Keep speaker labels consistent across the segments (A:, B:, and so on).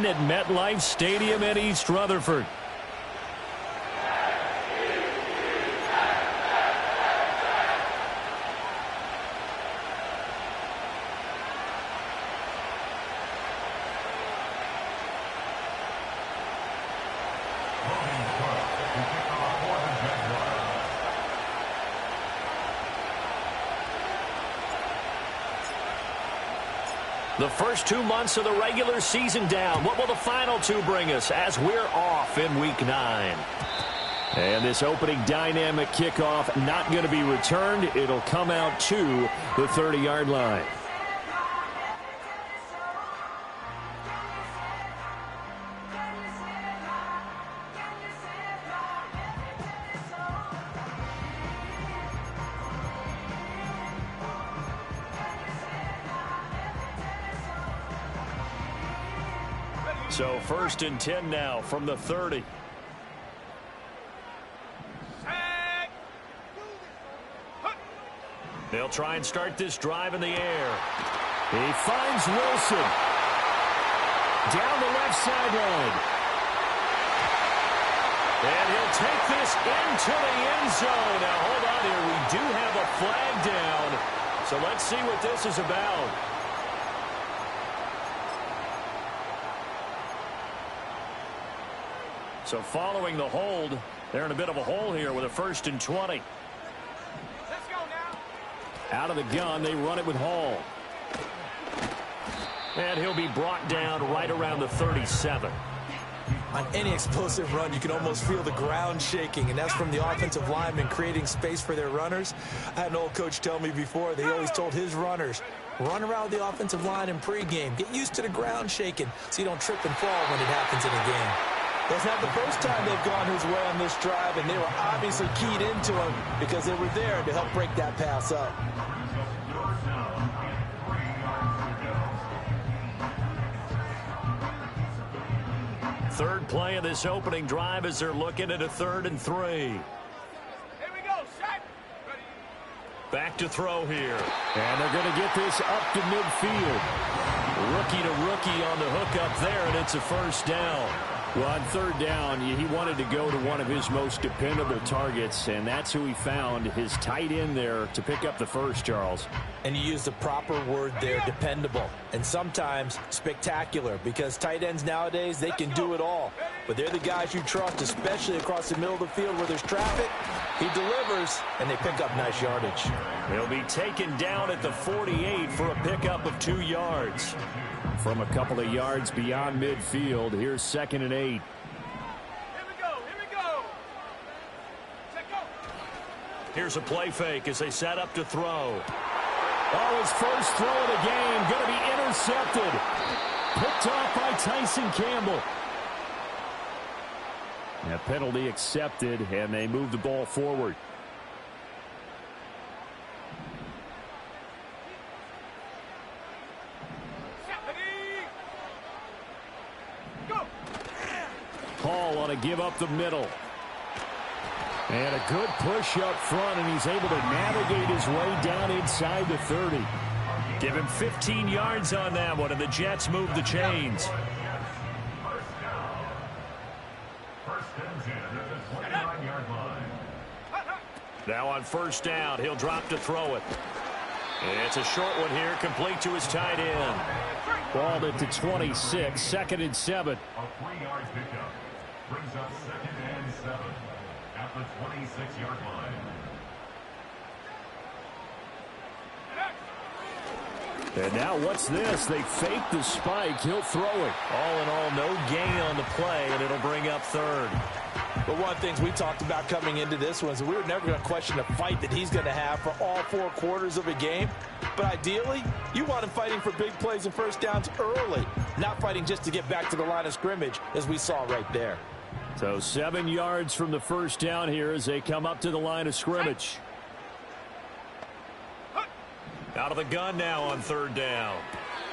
A: at MetLife Stadium in East Rutherford. The first 2 months of the regular season down. What will the final two bring us as we're off in Week 9? And this opening dynamic kickoff not going to be returned. It'll come out to the 30-yard line. So 1st and 10 now from the 30. They'll try and start this drive in the air. He finds Wilson. Down the left sideline. And he'll take this into the end zone. Now hold on here. We do have a flag down. So let's see what this is about. So following the hold, they're in a bit of a hole here with a 1st and 20.
B: Let's go now.
A: Out of the gun, they run it with Hall. And he'll be brought down right around the 37.
C: On any explosive run, you can almost feel the ground shaking, and that's from the offensive linemen creating space for their runners. I had an old coach tell me before, they always told his runners, run around the offensive line in pregame. Get used to the ground shaking so you don't trip and fall when it happens in a game. That's not the first time they've gone his way on this drive, and they were obviously keyed into him because they were there to help break that pass up.
A: Third play of this opening drive as they're looking at a 3rd and 3.
B: Here we go, set. Ready.
A: Back to throw here. And they're going to get this up to midfield. Rookie to rookie on the hook up there, and it's a 1st down. Well, on 3rd down, he wanted to go to one of his most dependable targets, and that's who he found, his tight end there, to pick up the first, Charles.
C: And you used the proper word there, dependable, and sometimes spectacular, because tight ends nowadays, they can do it all. But they're the guys you trust, especially across the middle of the field where there's traffic. He delivers, and they pick up nice yardage.
A: He'll be taken down at the 48 for a pickup of 2 yards. From a couple of yards beyond midfield, here's 2nd and 8.
B: Here we go, here we go. Set, go.
A: Here's a play fake as they set up to throw. Oh, his first throw of the game, going to be intercepted. Picked off by Tyson Campbell. A penalty accepted, and they move the ball forward. Hall on a give up the middle. And a good push up front, and he's able to navigate his way down inside the 30. Give him 15 yards on that one, and the Jets move the chains. Now on 1st down, he'll drop to throw it. It's a short one here, complete to his tight end. Balled at the 26, 2nd and 7.
D: A 3-yard pickup brings up 2nd and 7 at the 26-yard line.
A: And now what's this? They fake the spike. He'll throw it. All in all, no gain on the play, and it'll bring up 3rd.
C: But one of the things we talked about coming into this one is we were never going to question the fight that he's going to have for all 4 quarters of a game. But ideally, you want him fighting for big plays and 1st downs early, not fighting just to get back to the line of scrimmage, as we saw right there.
A: So 7 yards from the 1st down here as they come up to the line of scrimmage. Out of the gun now on 3rd down.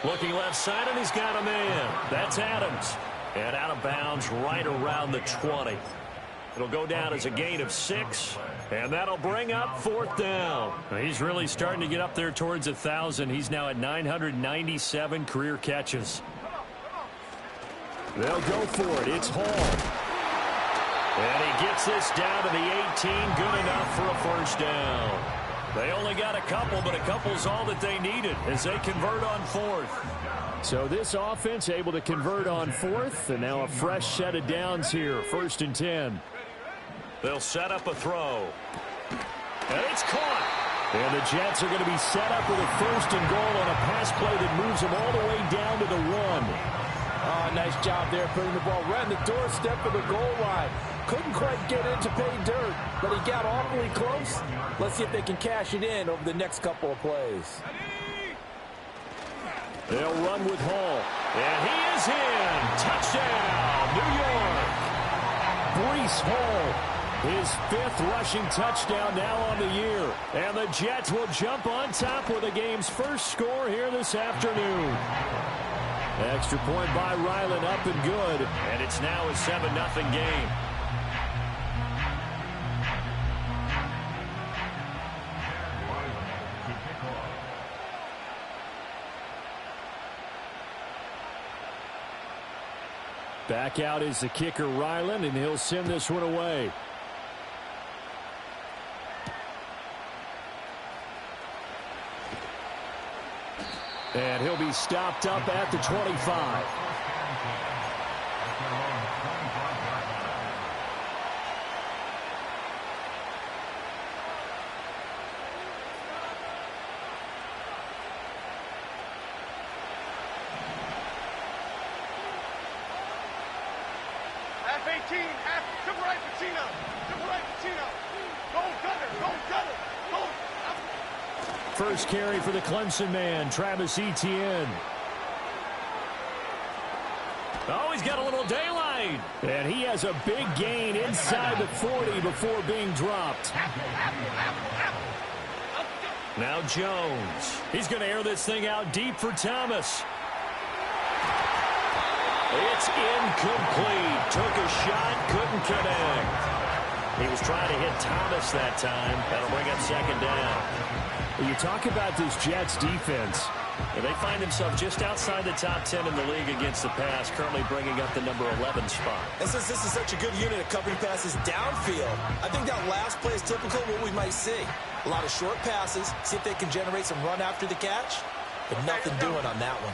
A: Looking left side, and he's got a man. That's Adams. And out of bounds right around the 20. It'll go down as a gain of 6, and that'll bring up 4th down. He's really starting to get up there towards 1,000. He's now at 997 career catches. They'll go for it. It's Hall. And he gets this down to the 18. Good enough for a first down. They only got a couple, but a couple's all that they needed as they convert on fourth. So this offense able to convert on fourth, and now a fresh set of downs here, 1st and 10. They'll set up a throw. And it's caught. And the Jets are going to be set up with a 1st and goal on a pass play that moves them all the way down to the 1.
C: Oh, nice job there putting the ball right on the doorstep of the goal line. Couldn't quite get in to pay dirt, but he got awfully close. Let's see if they can cash it in over the next couple of plays.
A: They'll run with Hall. And he is in. Touchdown, New York. Breece Hall, his 5th rushing touchdown now on the year. And the Jets will jump on top with the game's first score here this afternoon. Extra point by Ryland, up and good. And it's now a 7-0 game. Back out is the kicker, Ryland, and he'll send this one away. And he'll be stopped up at the 25.
B: Half 18, half to the right, Patino. To the right, Patino. Go, Gunner, go, Gunner. Go.
A: First carry for the Clemson man, Travis Etienne. Oh, he's got a little daylight. And he has a big gain inside the 40 before being dropped. Now Jones. He's going to air this thing out deep for Thomas. It's incomplete. Took a shot, couldn't connect. He was trying to hit Thomas that time. That'll bring up 2nd down. You talk about this Jets defense. They find themselves just outside the top 10 in the league against the pass, currently bringing up the number 11 spot.
C: And since this is such a good unit of covering passes downfield, I think that last play is typical of what we might see. A lot of short passes, see if they can generate some run after the catch, but nothing doing on that one.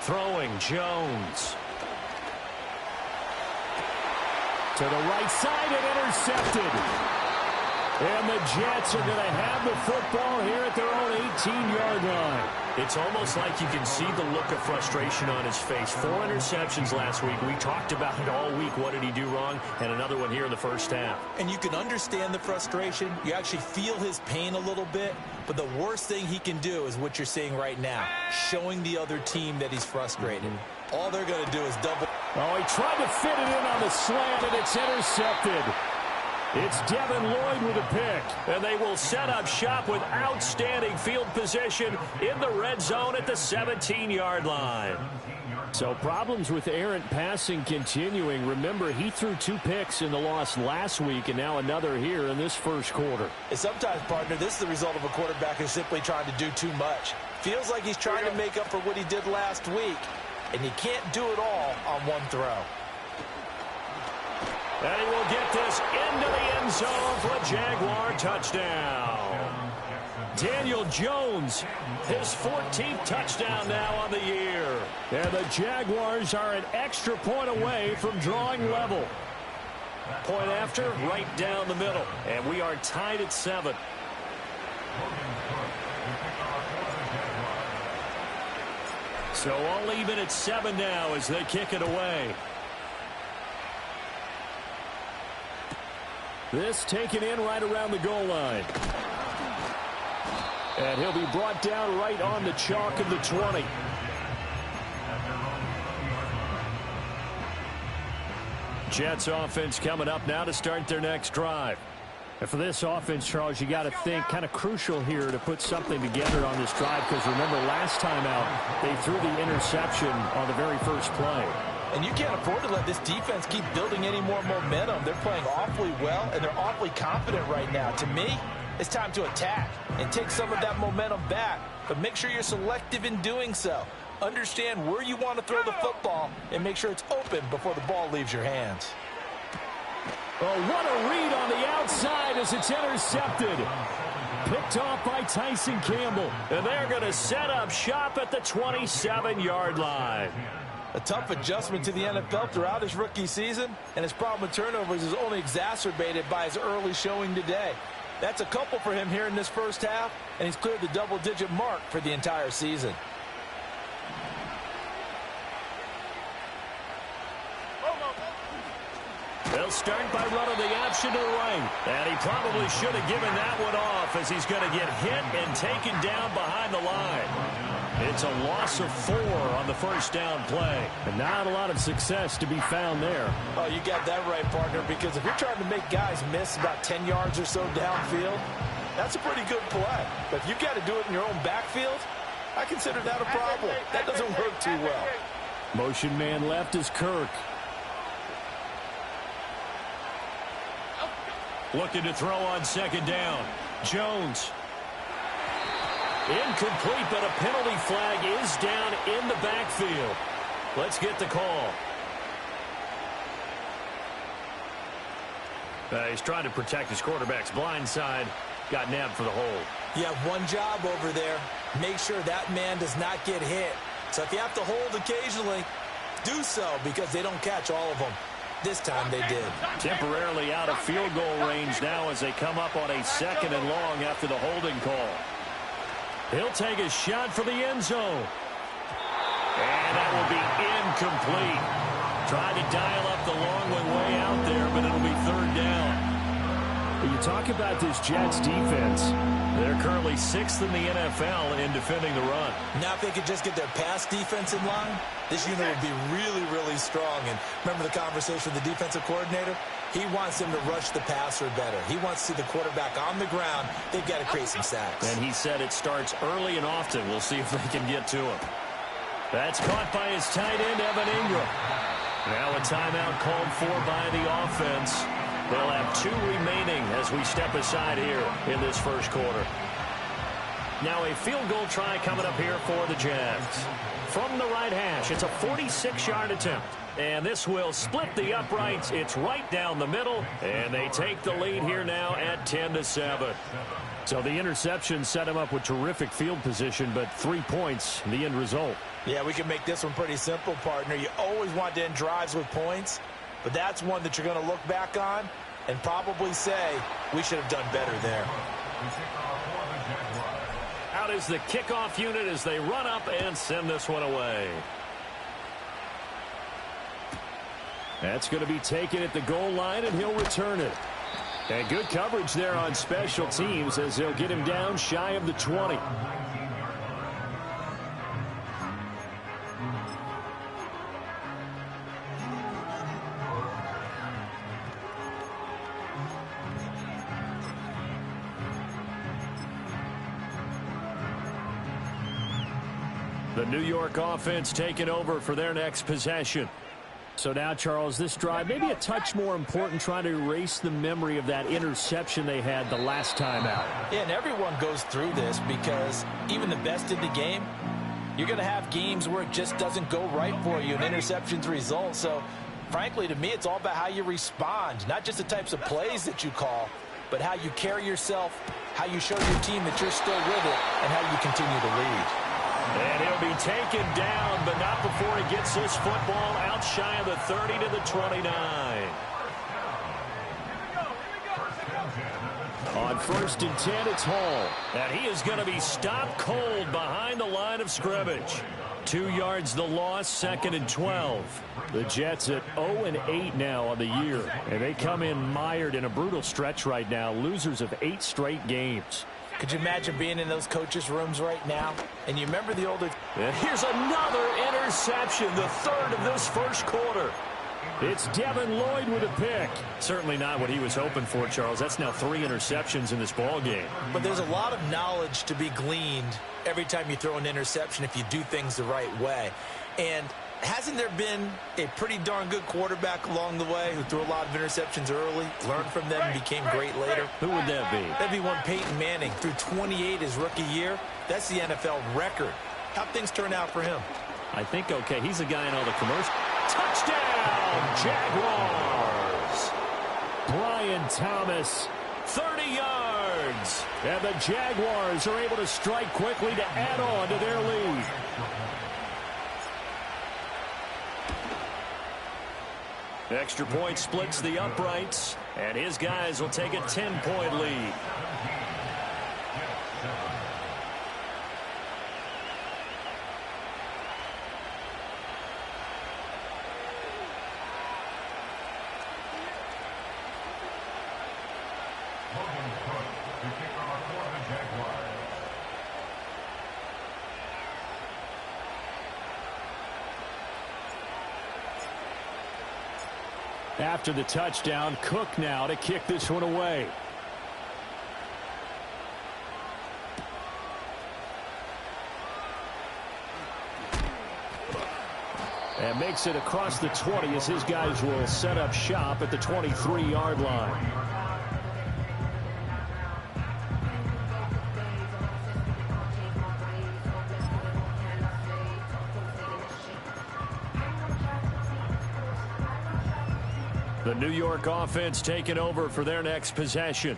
A: Throwing Jones. To the right side and intercepted. And the Jets are going to have the football here at their own 18-yard line. It's almost like you can see the look of frustration on his face. 4 interceptions last week. We talked about it all week. What did he do wrong? And another one here in the first half.
C: And you can understand the frustration. You actually feel his pain a little bit. But the worst thing he can do is what you're seeing right now, showing the other team that he's frustrated. All they're going to do is double.
A: Oh, he tried to fit it in on the slant, and it's intercepted. It's Devin Lloyd with a pick. And they will set up shop with outstanding field position in the red zone at the 17-yard line. So problems with errant passing continuing. Remember, he threw 2 picks in the loss last week, and now another here in this first quarter.
C: And sometimes, partner, this is the result of a quarterback who's simply trying to do too much. Feels like he's trying to make up for what he did last week, and he can't do it all on one throw.
A: And he will get this into the end zone for a Jaguar touchdown. Daniel Jones, his 14th touchdown now on the year. And the Jaguars are an extra point away from drawing level. Point after, right down the middle. And we are tied at 7. So all even at 7 now as they kick it away. This taken in right around the goal line. And he'll be brought down right on the chalk of the 20. Jets offense coming up now to start their next drive. And for this offense, Charles, you got to think kind of crucial here to put something together on this drive, because remember last time out they threw the interception on the very first play.
C: And you can't afford to let this defense keep building any more momentum. They're playing awfully well, and they're awfully confident right now. To me, it's time to attack and take some of that momentum back. But make sure you're selective in doing so. Understand where you want to throw the football and make sure it's open before the ball leaves your hands.
A: Oh, what a read on the outside as it's intercepted. Picked off by Tyson Campbell. And they're going to set up shop at the 27-yard line.
C: A tough adjustment to the NFL throughout his rookie season, and his problem with turnovers is only exacerbated by his early showing today. That's a couple for him here in this first half, and he's cleared the double-digit mark for the entire season.
A: They'll start by running the option to the right. And he probably should have given that one off as he's going to get hit and taken down behind the line. It's a loss of 4 on the first down play. And not a lot of success to be found there.
C: Oh, you got that right, partner, because if you're trying to make guys miss about 10 yards or so downfield, that's a pretty good play. But if you've got to do it in your own backfield, I consider that a problem. That doesn't work too well.
A: Motion man left is Kirk. Looking to throw on second down. Jones. Incomplete, but a penalty flag is down in the backfield. Let's get the call. He's trying to protect his quarterback's blind side. Got nabbed for the hold.
C: You have one job over there. Make sure that man does not get hit. So if you have to hold occasionally, do so because they don't catch all of them. This time they did.
A: Temporarily out of field goal range now as they come up on a second and long after the holding call. He'll take a shot for the end zone. And that will be incomplete. Trying to dial up the long one way out there, but it'll be third down. You talk about this Jets defense. They're currently 6th in the NFL in defending the run.
C: Now if they could just get their pass defense in line, this unit would be really, really strong. And remember the conversation with the defensive coordinator? He wants them to rush the passer better. He wants to see the quarterback on the ground. They've got to create some sacks.
A: And he said it starts early and often. We'll see if they can get to him. That's caught by his tight end, Evan Ingram. Now a timeout called for by the offense. They'll have 2 remaining as we step aside here in this first quarter. Now a field goal try coming up here for the Jags. From the right hash, it's a 46-yard attempt. And this will split the uprights. It's right down the middle. And they take the lead here now at 10-7. So the interception set him up with terrific field position, but 3 points, the end result.
C: Yeah, we can make this one pretty simple, partner. You always want to end drives with points, but that's one that you're going to look back on and probably say, we should have done better there.
A: Out is the kickoff unit as they run up and send this one away. That's going to be taken at the goal line, and he'll return it. And good coverage there on special teams as they'll get him down shy of the 20. The New York offense taking over for their next possession. So now, Charles, this drive maybe a touch more important, trying to erase the memory of that interception they had the last time out.
C: Yeah, and everyone goes through this because even the best in the game, you're going to have games where it just doesn't go right for you, and interceptions result. So, frankly, to me, it's all about how you respond, not just the types of plays that you call, but how you carry yourself, how you show your team that you're still with it, and how you continue to lead.
A: And he'll be taken down, but not before he gets this football out shy of the 30 to the 29. On 1st and 10, it's Hall. And he is going to be stopped cold behind the line of scrimmage. 2 yards the loss, 2nd and 12. The Jets at 0-8 now on the year. And they come in mired in a brutal stretch right now, losers of 8 straight games.
C: Could you imagine being in those coaches' rooms right now? And you remember the older...
A: Here's another interception, the 3rd of this first quarter. It's Devin Lloyd with a pick. Certainly not what he was hoping for, Charles. That's now 3 interceptions in this ball game.
C: But there's a lot of knowledge to be gleaned every time you throw an interception if you do things the right way. And hasn't there been a pretty darn good quarterback along the way who threw a lot of interceptions early, learned from them, and became great later?
A: Who would that be?
C: That'd be one Peyton Manning. Through 28 his rookie year. That's the NFL record. How'd things turn out for him?
A: I think, okay, he's a guy in all the commercials. Touchdown, Jaguars! Brian Thomas, 30 yards. And the Jaguars are able to strike quickly to add on to their lead. Extra point splits the uprights, and his guys will take a 10-point lead. After the touchdown, Cook now to kick this one away. And makes it across the 20 as his guys will set up shop at the 23-yard line. The New York offense taking over for their next possession.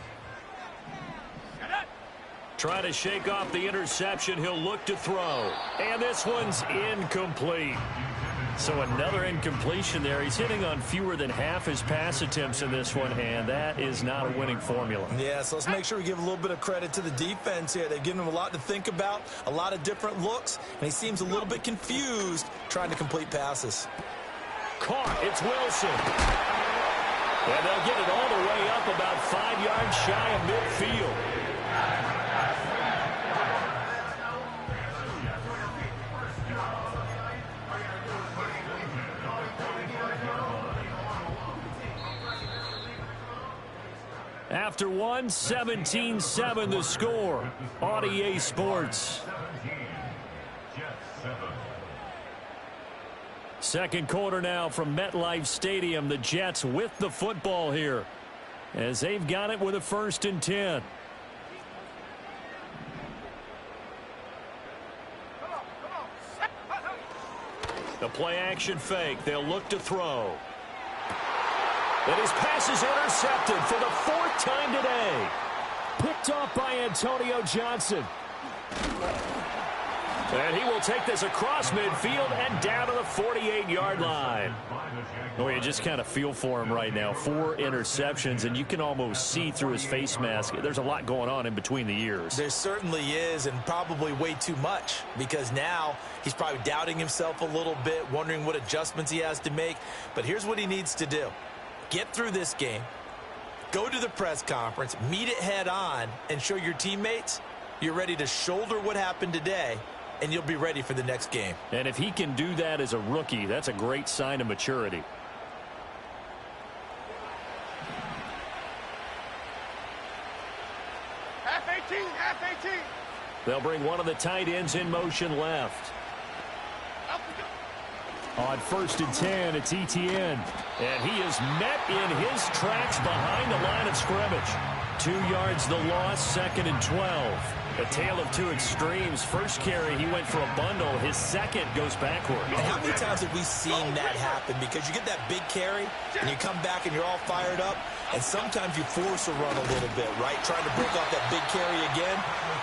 A: Trying to shake off the interception. He'll look to throw. And this one's incomplete. So another incompletion there. He's hitting on fewer than half his pass attempts in this one, and that is not a winning formula.
C: Yeah, so let's make sure we give a little bit of credit to the defense here. They've given him a lot to think about, a lot of different looks, and he seems a little bit confused trying to complete passes.
A: Caught. It's Wilson. And they'll get it all the way up about 5 yards shy of midfield. After one, 17-7 the score on EA Sports. Second quarter now from MetLife Stadium. The Jets with the football here as they've got it with a 1st and 10. The play action fake. They'll look to throw. And his pass is intercepted for the 4th time today. Picked off by Antonio Johnson. And he will take this across midfield and down to the 48-yard line. Oh, you just kind of feel for him right now. 4 interceptions, and you can almost see through his face mask. There's a lot going on in between the ears.
C: There certainly is, and probably way too much, because now he's probably doubting himself a little bit, wondering what adjustments he has to make. But here's what he needs to do. Get through this game, go to the press conference, meet it head on, and show your teammates you're ready to shoulder what happened today, and you'll be ready for the next game.
A: And if he can do that as a rookie, that's a great sign of maturity.
B: Half 18, half 18.
A: They'll bring one of the tight ends in motion left. On 1st and 10, it's Etienne. And he is met in his tracks behind the line of scrimmage. 2 yards the loss, 2nd and 12. A tale of two extremes. First carry, he went for a bundle. His second goes backward.
C: And how many times have we seen that happen? Because you get that big carry, and you come back, and you're all fired up, and sometimes you force a run a little bit, right? Trying to break off that big carry again,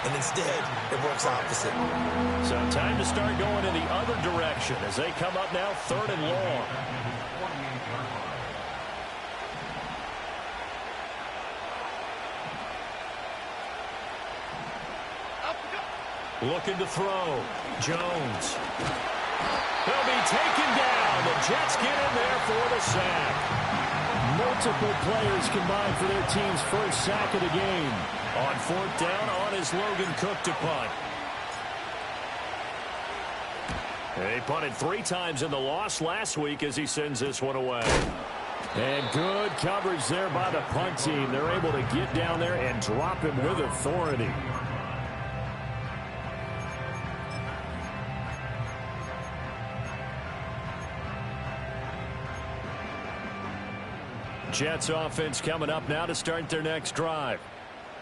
C: and instead, it works opposite.
A: So time to start going in the other direction as they come up now 3rd and long. Looking to throw. Jones. He'll be taken down. The Jets get in there for the sack. Multiple players combined for their team's first sack of the game. On 4th down, on is Logan Cook to punt. He punted 3 times in the loss last week as he sends this one away. And good coverage there by the punt team. They're able to get down there and drop him with authority. Jets offense coming up now to start their next drive.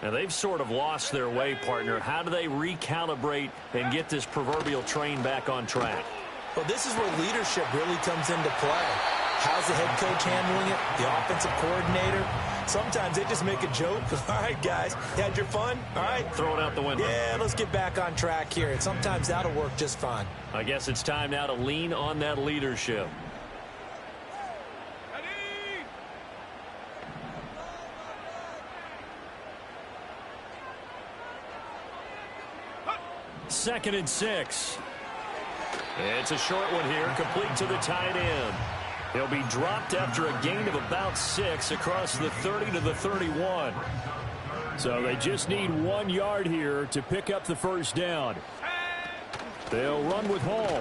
A: Now they've sort of lost their way, partner. How do they recalibrate and get this proverbial train back on track?
C: Well, this is where leadership really comes into play. How's the head coach handling it? The offensive coordinator? Sometimes they just make a joke. All right, guys, you had your fun? All right.
A: Throw it out the window.
C: Yeah, let's get back on track here. And sometimes that'll work just fine.
A: I guess it's time now to lean on that leadership. Second and 6. It's a short one here, complete to the tight end. He'll be dropped after a gain of about 6 across the 30 to the 31. So they just need 1 yard here to pick up the first down. They'll run with Hall.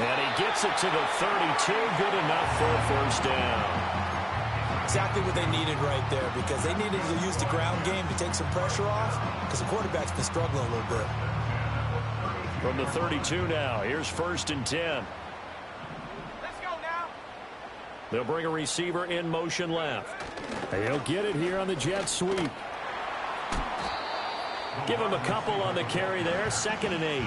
A: And he gets it to the 32. Good enough for a first down.
C: Exactly what they needed right there, because they needed to use the ground game to take some pressure off, because the quarterback's been struggling a little bit.
A: From the 32 now, here's first and 10.
B: Let's go now.
A: They'll bring a receiver in motion left. He'll get it here on the jet sweep. Give him a couple on the carry there, 2nd and 8.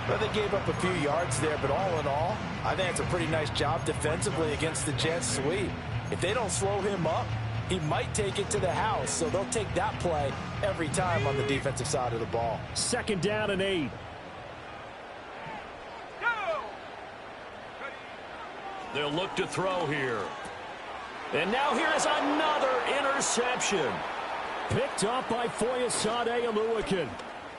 C: Well, they gave up a few yards there, but all in all, I think it's a pretty nice job defensively against the jet sweep. If they don't slow him up, he might take it to the house, so they'll take that play every time on the defensive side of the ball.
A: 2nd down and 8. They'll look to throw here. And now here's another interception. Picked off by Foyesade Oluwakin.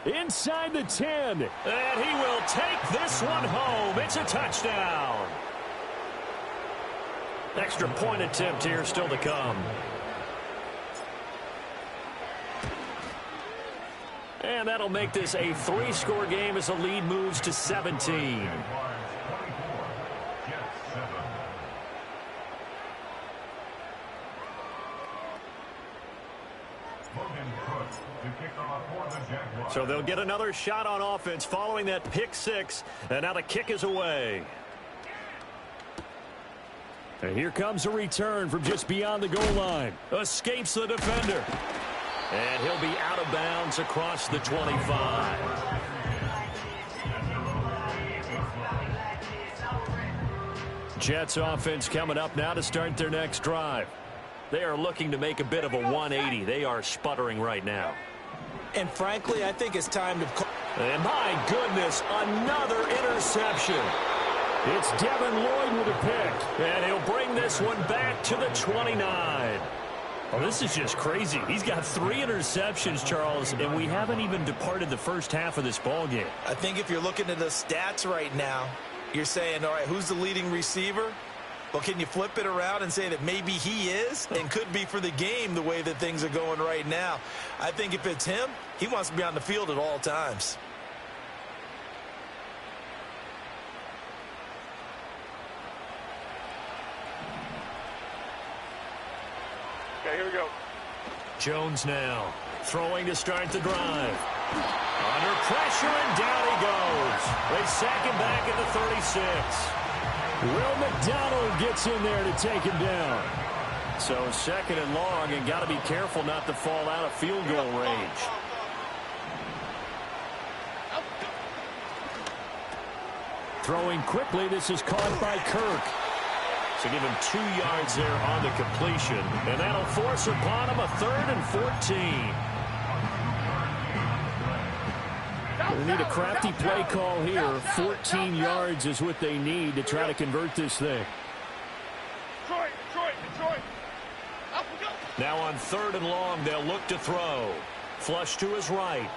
A: Inside the 10. And he will take this one home. It's a touchdown. Extra point attempt here still to come. And that'll make this a 3-score game as the lead moves to 17. So they'll get another shot on offense following that pick 6. And now the kick is away. And here comes a return from just beyond the goal line. Escapes the defender. And he'll be out of bounds across the 25. Jets offense coming up now to start their next drive. They are looking to make a bit of a 180. They are sputtering right now.
C: And frankly, I think it's time to...
A: And my goodness, another interception. It's Devin Lloyd with a pick. And he'll bring this one back to the 29. Oh, this is just crazy. He's got 3 interceptions, Charles, and we haven't even departed the first half of this ball game.
C: I think if you're looking at the stats right now, you're saying, all right, who's the leading receiver? Well, can you flip it around and say that maybe he is and could be for the game the way that things are going right now? I think if it's him, he wants to be on the field at all times.
B: Okay, here we go.
A: Jones now throwing to start the drive. Under pressure, and down he goes. They sack him back at the 36. Will McDonald gets in there to take him down. So 2nd and long, and got to be careful not to fall out of field goal range. Throwing quickly, this is caught by Kirk. So give him 2 yards there on the completion. And that'll force upon him a 3rd and 14. They need a crafty play call here. 14 yards is what they need to try to convert this thing.
B: Detroit. Up we go.
A: Now on 3rd and long, they'll look to throw. Flush to his right.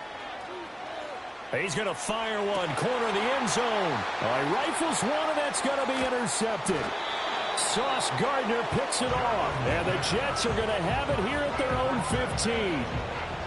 A: He's going to fire one. Corner of the end zone. Rifles one, and that's going to be intercepted. Sauce Gardner picks it off. And the Jets are going to have it here at their own 15.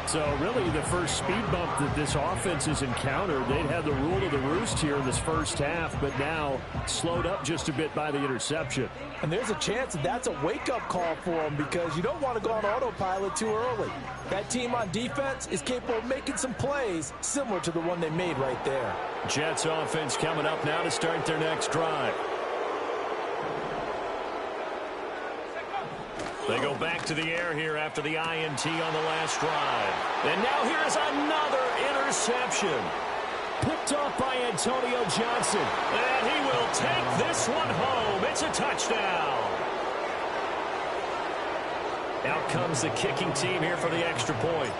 A: So really the first speed bump that this offense has encountered, they'd had the rule of the roost here in this first half, but now slowed up just a bit by the interception.
C: And there's a chance that that's a wake-up call for them, because you don't want to go on autopilot too early. That team on defense is capable of making some plays similar to the one they made right there.
A: Jets offense coming up now to start their next drive. They go back to the air here after the INT on the last drive. And now here is another interception. Picked off by Antonio Johnson. And he will take this one home. It's a touchdown. Out comes the kicking team here for the extra point.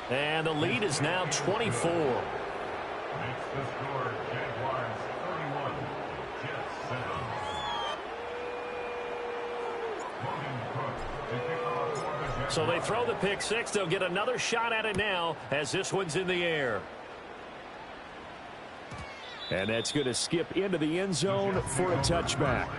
A: And the lead is now 24.
D: Makes the score Jaguars 31, Jets 7. Logan Cook, the kickoff for the Jaguars.
A: So they throw the pick six. They'll get another shot at it now as this one's in the air. And that's going to skip into the end zone for a touchback.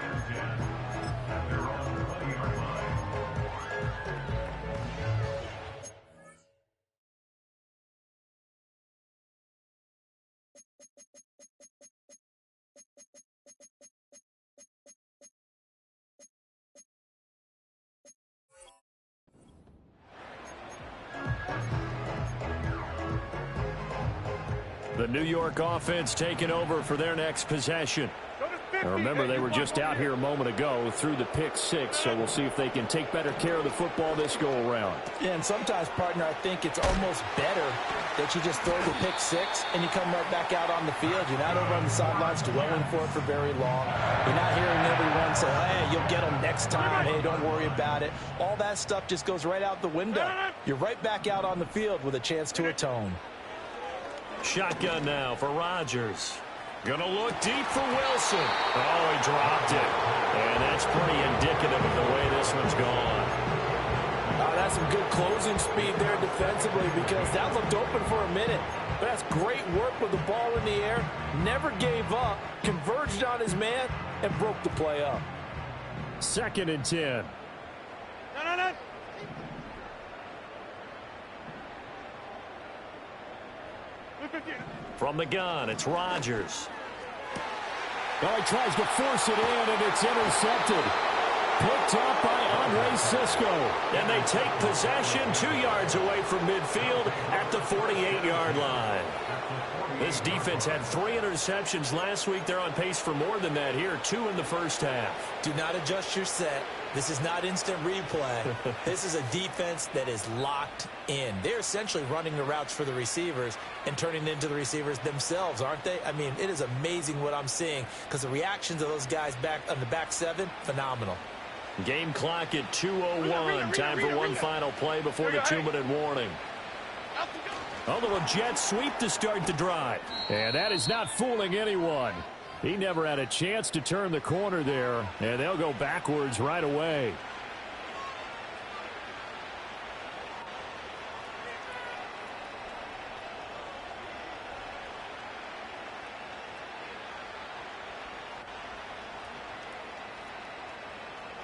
A: The New York offense taking over for their next possession. Now remember, they were just out here a moment ago through the pick six, so we'll see if they can take better care of the football this go-around.
C: Yeah, and sometimes, partner, I think it's almost better that you just throw the pick six and you come right back out on the field. You're not over on the sidelines dwelling for it for very long. You're not hearing everyone say, hey, you'll get them next time. Hey, don't worry about it. All that stuff just goes right out the window. You're right back out on the field with a chance to atone.
A: Shotgun now for Rodgers. Gonna look deep for Wilson. Oh, he dropped it. And that's pretty indicative of the way this one's gone.
C: That's some good closing speed there defensively because that looked open for a minute. But that's great work with the ball in the air. Never gave up. Converged on his man and broke the play up.
A: 2nd and 10.
B: No.
A: From the gun, it's Rodgers. Oh, he tries to force it in, and it's intercepted. Picked up by Andre Cisco. And they take possession 2 yards away from midfield at the 48-yard line. This defense had 3 interceptions last week. They're on pace for more than that here, 2 in the first half.
C: Do not adjust your set. This is not instant replay. This is a defense that is locked in. They're essentially running the routes for the receivers and turning it into the receivers themselves, aren't they? I mean, it is amazing what I'm seeing because the reactions of those guys back on the back seven, phenomenal.
A: Game clock at 2:01. Time for one final play before the 2-minute warning. A little jet sweep to start the drive. And that is not fooling anyone. He never had a chance to turn the corner there, and they'll go backwards right away.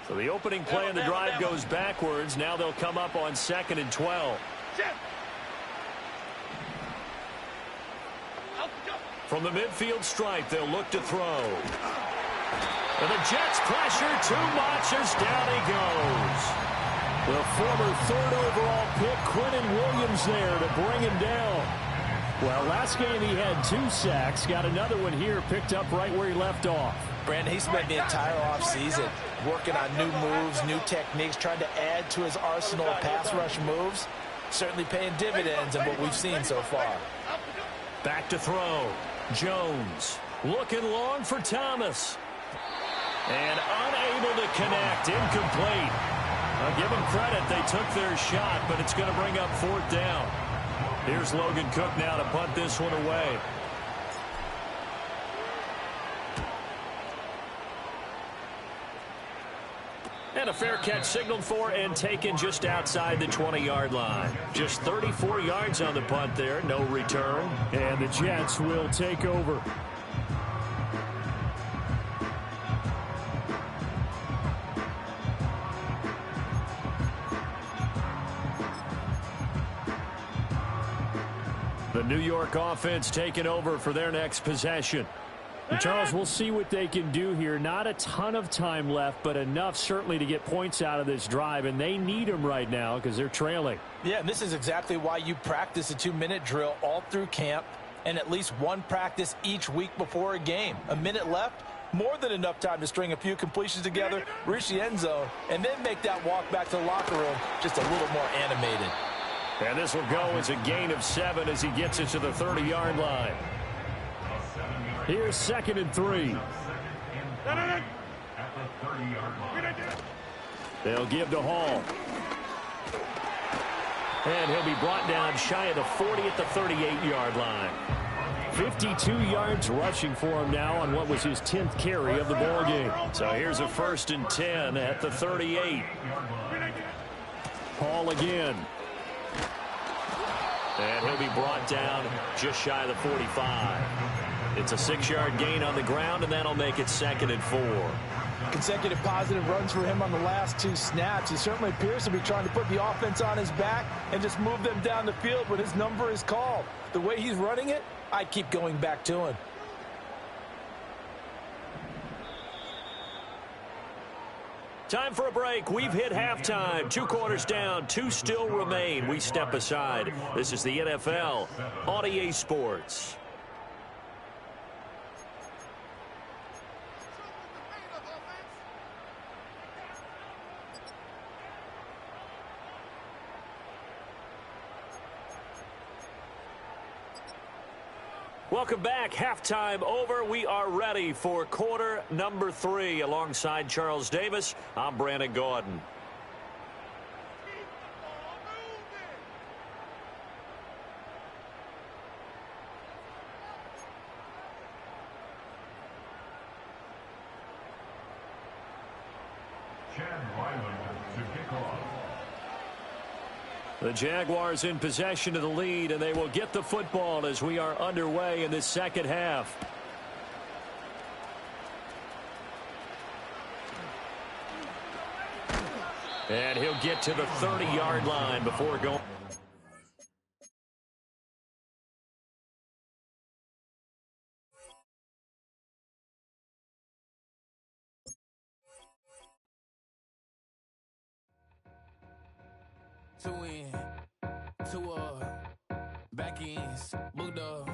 A: So the opening play of the drive goes backwards. Now they'll come up on 2nd and 12. From the midfield stripe, they'll look to throw. And the Jets pressure too much as down he goes. The former 3rd overall pick, Quinnen Williams, there to bring him down. Well, last game he had 2 sacks. Got another one here, picked up right where he left off.
C: Brandon, he spent the entire offseason working on new moves, new techniques, trying to add to his arsenal of pass rush moves. Certainly paying dividends in what we've seen so far.
A: Back to throw. Jones looking long for Thomas. And unable to connect. Incomplete. I'll give them credit. They took their shot, but it's going to bring up 4th down. Here's Logan Cook now to punt this one away. And a fair catch signaled for and taken just outside the 20-yard line. Just 34 yards on the punt there, no return. And the Jets will take over. The New York offense taking over for their next possession. And Charles, we'll see what they can do here. Not a ton of time left, but enough certainly to get points out of this drive, and they need them right now because they're trailing.
C: Yeah, and this is exactly why you practice a 2-minute drill all through camp and at least one practice each week before a game. A minute left, more than enough time to string a few completions together, reach the end zone, and then make that walk back to the locker room just a little more animated.
A: And this will go as a gain of 7 as he gets it to the 30-yard line. Here's 2nd and 3.
D: At the 30-yard line.
A: They'll give to Hall. And he'll be brought down shy of the 40 at the 38-yard line. 52 yards rushing for him now on what was his 10th carry of the ball game. So here's a 1st and 10 at the 38. Hall again. And he'll be brought down just shy of the 45. It's a 6-yard gain on the ground, and that'll make it 2nd and 4.
C: Consecutive positive runs for him on the last 2 snaps. He certainly appears to be trying to put the offense on his back and just move them down the field when his number is called. The way he's running it, I keep going back to him.
A: Time for a break. We've hit halftime. 2 quarters down. 2 still remain. We step aside. This is the NFL on EA Sports. Welcome back. Halftime over. We are ready for quarter number 3. Alongside Charles Davis, I'm Brandon Gordon.
D: Chad Ryland to kick off.
A: The Jaguars in possession of the lead, and they will get the football as we are underway in this second half. And he'll get to the 30-yard line before going.
E: Two in, two back ends, booked up,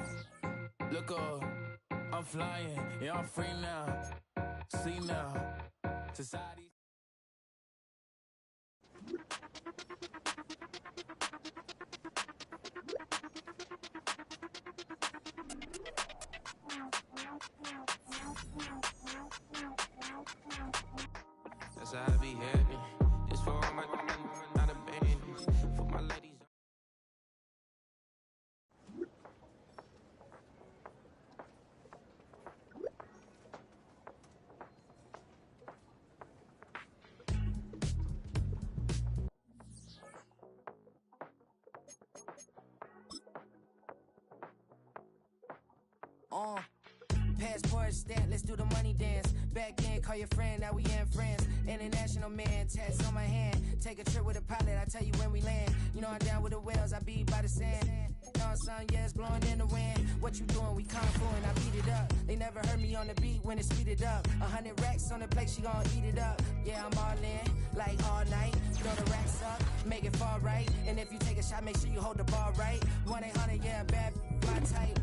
E: look up, I'm flying, yeah, I'm free now, see now, society. That's how I be heading, just for all my not a band, for my ladies. Passport stamp, let's do the money dance. Back in, call your friend, now we in France. International man, tats on my hand. Take a trip with a pilot, I tell you when we land. You know I'm down with the whales, I be by the sand. No sun, yeah, it's blowing in the wind. What you doing? We kung fu and I beat it up. They never heard me on the beat when it's speeded up. 100 racks on the plate, she gon' eat it up. Yeah, I'm all in, like all night. Throw the racks up, make it fall right. And if you take a shot, make sure you hold the ball right. 1-800, yeah, bad, my type.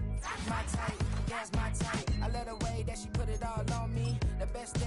E: My type, yeah, it's my type. I love the way that she put it all on me. The best